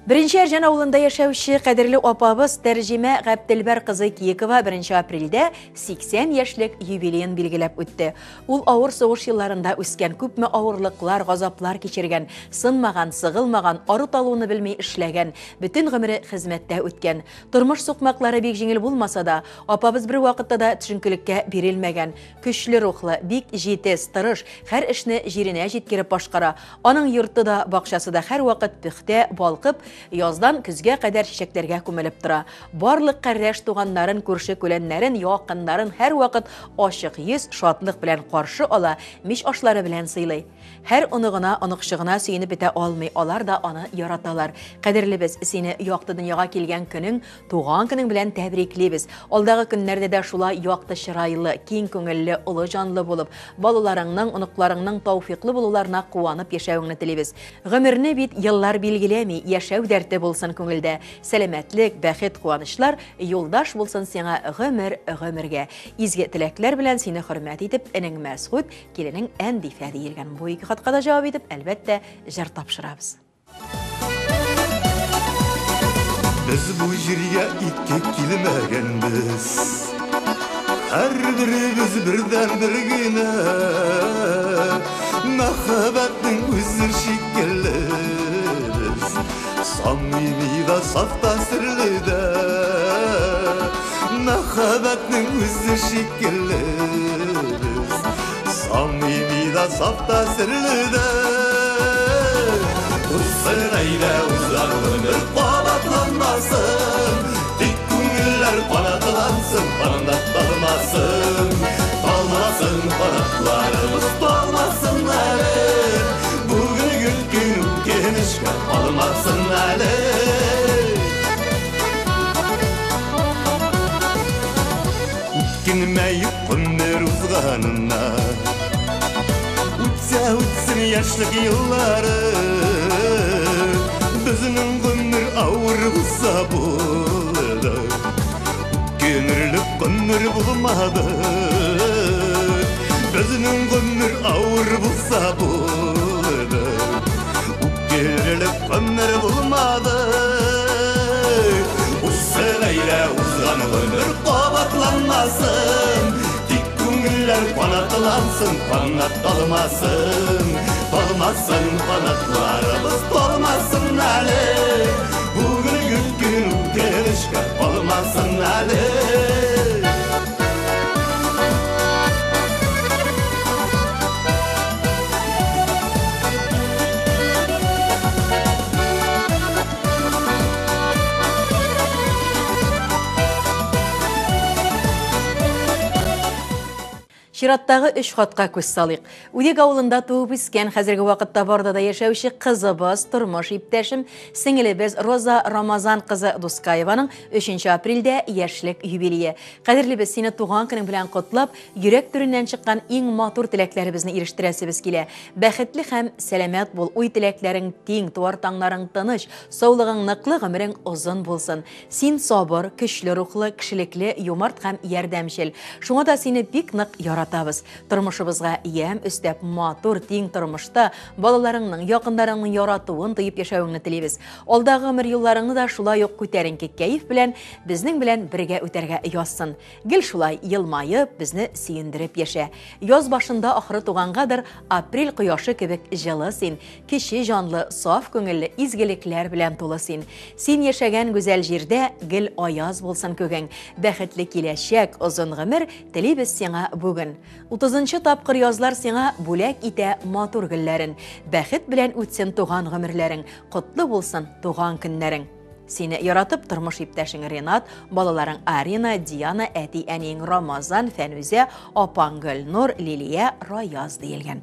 Беренче Әрҗән авылында яшәүче кадерле апабыз Тәрҗемә Габделбәр кызы Киекова 1 апрельдә 80 яшьлек юбилеен билгеләп үтте. Ул авыр сугыш елларында үскән, күпме авырлыклар, газаплар кичергән, сынмаган, сыгылмаган, ару талуны белми эшләгән, бөтен гомере хезмәттә үткән. Тормыш сукмаклары бик җиңел булмаса да, апабыз бер вакытта да төшенкелеккә бирелмәгән. Көчле рухлы, бик җитез, тырыш, һәр эшне җиренә җиткереп башкара. Аның йорты да, бакчасы да һәр вакыт пөхтә, балкып, яздан көзгә кадәр чәчәкләргә күмелеп тора. Барлык кәрдәш туганнарын, күрше күләннәрен, якыннарын һәр вакыт ачык йөз, шатлык белән каршы ала, мич ашлары белән сыйлый. Һәр оныгына, оныкчыгына сөенеп бетә алмый, алар да аны яраталар. Кадерлебез, сине якты дөньяга килгән көнең, туган көнең белән тәбриклибез. Алдагы көннәрдә дә шулай якты чырайлы, киң күңелле, улы җанлы булып, балаларыңның, оныкларыңның тауфиклы булуларына куанып яшәвеңне телибез. Гомерне бит еллар билгеләми, яшәү дәрте булсын күңелдә, сәламәтлек, бәхет, куанычлар юлдаш булсын сиңа гомергә. Изге теләкләр белән сине хөрмәт итеп, энең Мәсгуд, киленең Әндифә диелгән. Бу ике хатка да җавап итеп, әлбәттә, җыр тапшырабыз. Biz bu җиргә икки килмәгәнбез. Һәрберебез бердән бер генә. Мәхәббәтнең үзе шикелле. Samimi da safta sırlı da Мәхәббәтнең үзе шикелле Samimi da safta sırlı da Uzun әйдә uzar ömür qanatlanmasın Тик күңелләр qanatlансın, qanatlanmasın Талмасын qanatlарыбыз талмасын әле Bugün gün genişkə almasın әле Үткенмәйіп күндер узғанына Үтсә үтсін яшьлек еллары Безнең гомер авыр булса булды Үткенерлек күндер булмады Безнең гомер авыр булса булды Үткенерлек күндер булмады Uzun әйдә узган гомер кабатланмасын Тик күңелләр канатлансын, канатланмасын Талмасын канатларыбыз талмасын әле Бүген gün үткәнешкә калмасын әле Чираттагы 3 хатка күз салыйк. Үдек авылында туып үскән, хәзерге вакытта Бардада яшәүче кызыбыз, тормыш иптәшем, сеңелебез Роза Рамазан кызы Дускаеваның 3 апрельдә яшьлек юбилее. Кадерлебез, сине туган көнең белән котлап, йөрәк түреннән чыккан иң матур теләкләребезне ирештерәсебез килә. Бәхетле һәм сәламәт бул, уй теләкләрең тиң, туар таңнарың тыныч, саулыгың ныклы, гомерең озын булсын. Син сабыр, көчле рухлы, кешелекле, юмарт һәм ярдәмчел. Шуңа да сине бик нык яратабыз. Тормышыбызга ям өстәп матур тиң тормышта балаларыңның, якындарыңның яратуын тыйып яшәвеңне телибез. Алдагы гомер юлларыңны да шулай ук күтәренке кәеф белән безнең белән бергә үтәргә язсын. Гел шулай елмаеп, безне сөендереп яшә. Яз башында ахры тугангадыр апрель кояшы кебек җылы син, кече җанлы, саф күңелле, изгелекләр белән тулы син. Син яшәгән гүзәл җирдә гел аяз булсын күгең. Бәхетле киләчәк, озын гомер телибез сиңа бүген. 30-нчы тапкыр язлар сиңа бүләк итә матур гөлләрен. Бәхет белән үтсен туган гомерләрең, котлы булсын туган көннәрең. Сине яратып тормыш иптәшең Ренат, балаларың Арина, Диана, әти әниең Рамазан, Фәнүзә, апаң Гөлнур, Лилия, Раяз диелгән.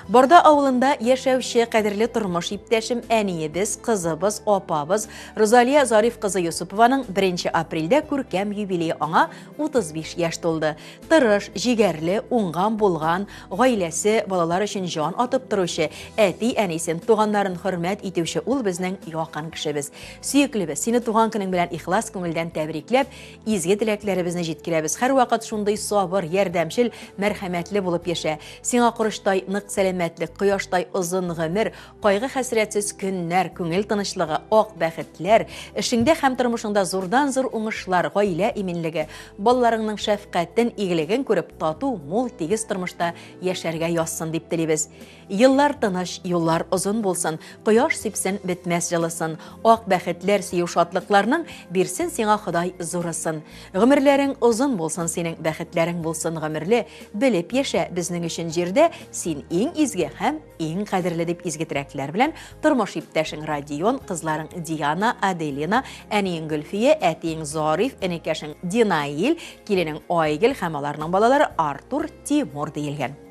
Барда авылында яшәүче кадерле тормыш иптәшем, әниебез, кызыбыз, апабыз Розалия Зариф кызы Юсупованың 1 апрельдә күркәм юбилее, аңа 35 яшь тулды. Тырыш, җигәрле, уңган булган, гаиләсе, балалар өчен җан атып торучы, әти әнисен, туганнарын хөрмәт итүче ул безнең якын кешебез. Сөеклебез, сине туган көнең белән ихлас күңелдән тәбрикләп, изге теләкләребезне җиткерәбез. Һәрвакыт шундый сабыр, ярдәмчел, мәрхәмәтле булып яшә. Сиңа курыштай нык сәламәтлек, кояштай озын гомер, кайгы хәсрәтсез көннәр, күңел тынычлыгы, ак бәхетләр, эшеңдә һәм тормышыңда зурдан-зур уңышлар, гаилә именлеге, балаларыңның шәфкатен, игелеген күреп, тату, мул, тигез тормышта яшәргә язсын дип телибез. Еллар тыныч, юллар озын булсын, кояш сипсен, бетмәс җылысын, ак бәхетләр, сөю шатлыкларның бирсен сиңа Ходай зурысын. Гомерләрең озын булсын, синең бәхетләрең булсын гомерле, белеп яшә безнең өчен җирдә, син иң изге һәм иң кадерле дип изге теләкләр белән тормыш иптәшең Радион, кызларың Диана, Аделина, әниең Гөлфия, әтиең Зариф, энекәшең Динаил, киленең Айгөл һәм аларның балалары Артур, Тимур диелгән.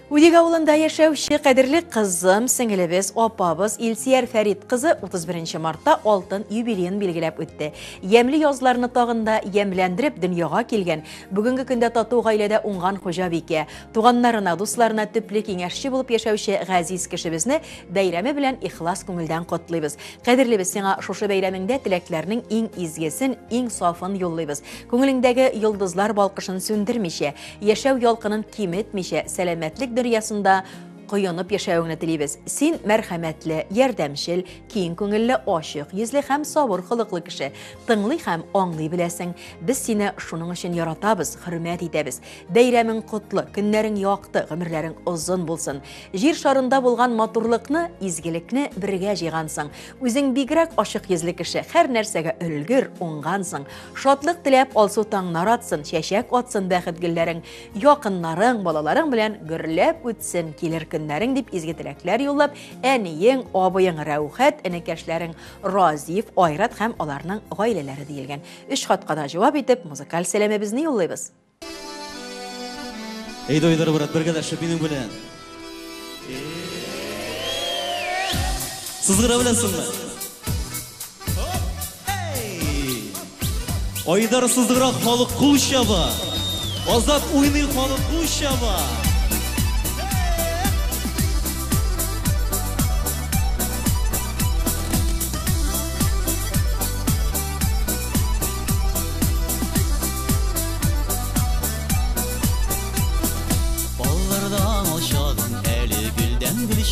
Үдек авылында яшәүче кадерле кызым, сеңелебез, апабыз Илсияр Фәрит кызы 31 мартта алтын юбилеен билгеләп үтте. Ямлы язларны тагында ямләндереп дөньяга килгән, бүгенге көндә тату гаиләдә уңган хуҗабикә, туганнарына, дусларына төпле киңәшче булып яшәүче газиз кешебезне бәйрәме белән ихлас күңелдән котлыйбыз. Кадерлебез, сиңа шушы бәйрәмеңдә теләкләрнең иң изгесен, иң сафын юллыйбыз. Күңелеңдәге йолдызлар балкышын сүндермичә, яшәү ялкынын киметмичә, сәламәтлек дөньясында коенып яшәвеңне телибез. Син мәрхәмәтле, ярдәмчел, киң күңелле, ачык йөзле һәм сабыр холыклы кеше. Тыңлый һәм аңлый беләсең. Без сине шуның өчен яратабыз, хөрмәт итәбез. Бәйрәмең котлы, көннәрең якты, гомерләрең озын булсын. Җир шарында булган матурлыкны, изгелекне бергә җыйгансың. Үзең бигрәк ачык йөзле кеше, һәр нәрсәгә өлгер, уңгансың. Шатлык теләп алсу таңнар атсын, чәчәк атсын бәхет гөлләрең. Якыннарың, балаларың белән гөрләп үтсен килер көннәрең дип изге теләкләр юллап, әниең, абыең Рәүхәт, энекәшләрең Разиф, Айрат һәм аларның гаиләләре диелгән. 3 хатка да җавап итеп, музыкаль сәламебезне юллыйбыз. Әйдә ойдар брат, бергә дәшеп минең белән. Сызгыра беләсеңме? Ойдар сызгыра халык кул чаба. Азат уйный халык кул чаба.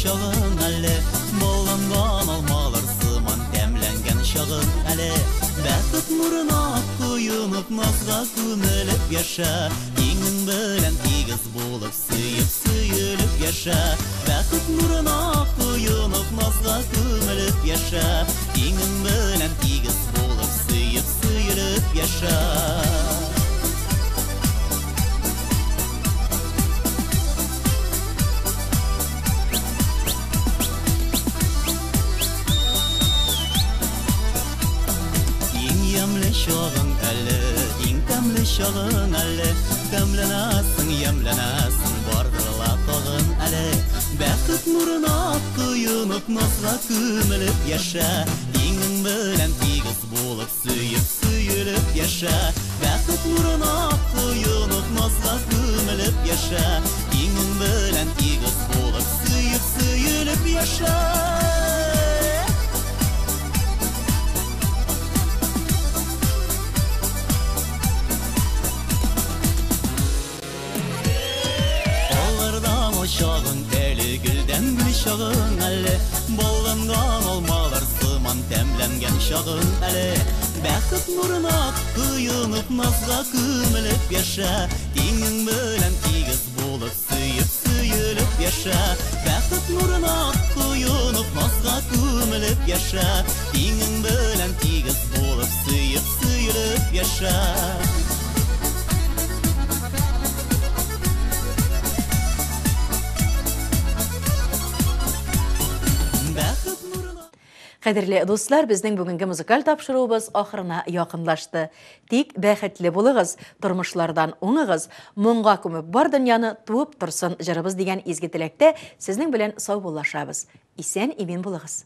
Şağın әлі, боланған алмалар сыман тәмләнгән шағын әлі. Бәхет нұрына құйынып, назға күміліп яша, еңің білән тигіз болып, сөйіп яша. Бәхет нұрына құйынып, назға күміліп яша, еңің білән тигіз болып, сөйіп яша. Şağın әлі, ең тәмлі шағын әлі, тәмленасың емлі Kuyunuk nazga kümülüp yaşa Dinin bilen tigiz bolup Süyüp yaşa Bäxit nuruna kuyunuk nazga kümülüp yaşa Dinin bilen tigiz bolup Süyüp yaşa Şağın eli gülden gül şağın eli Bollangan olmalar sıman temlengen şağın eli Bäxit nuruna kıyınıp nazga kümülüp yaşa Dinin bilen tigiz bolup süyülüp yaşa Bäxit nuruna kıyınıp nazga kümülüp yaşa Dinin bilen tigiz bolup süyülüp yaşa Қадірлі достар, біздің бүгінгі музыкаль тапшыруыбыз ақырына яқынлашты. Тик бәхетле булыгыз, тормышлардан оңығыз, мұңға күміп бар дүнияны туып тұрсын жырыбыз деген изге тілекте сіздің білен сау болашабыз. Исән имен болығыз.